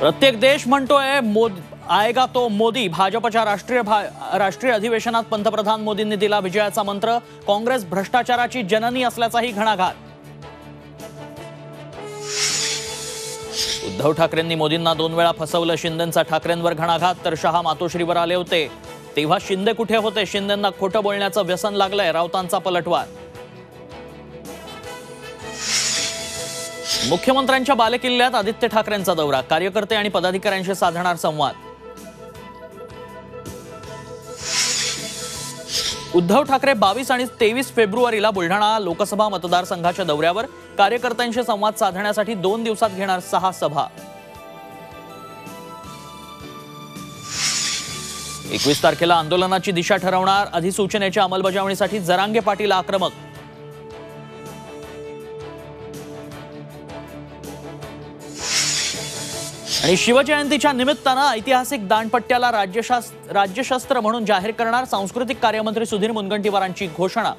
प्रत्येक देश म्हणतोय आएगा तो मोदी। भाजपच्या राष्ट्रीय अधिवेशनात पंतप्रधान मोदींनी दिला विजयाचा मंत्र। काँग्रेस भ्रष्टाचाराची जननी असल्याचाही घणाघात। उद्धव ठाकरेंनी मोदींना 2 वेळा फसवलं। शिंदेंचा ठाकरेंवर घणाघात, तर शहा मातोश्रीवर आले होते तेव्हा शिंदे कुठे होते? शिंदेंना खोटं बोलण्याचं व्यसन लागलंय, राऊतांचा पलटवार। मुख्यमंत्र्यांच्या बालेकिल्ल्यात आदित्य ठाकरेंचा दौरा, कार्यकर्ते आणि पदाधिकाऱ्यांशी साधणार संवाद। उद्धव ठाकरे 22 आणि 23 फेब्रुवारीला बुलढाणा लोकसभा मतदारसंघाच्या दौऱ्यावर, कार्यकर्त्यांशी संवाद साधण्यासाठी 2 दिवसात घेणार 6 सभा। 21 तारखेला आंदोलनाची दिशा ठरवणार, अधिसूचनेच्या अंमलबजावणीसाठी जरांगे पाटील आक्रमक। आणि शिवजयंतीच्या निमित्तानं ऐतिहासिक दांडपट्ट्याला राज्यशस्त्र म्हणून जाहीर करणार, सांस्कृतिक कार्यमंत्री सुधीर मुनगंटीवारांची घोषणा।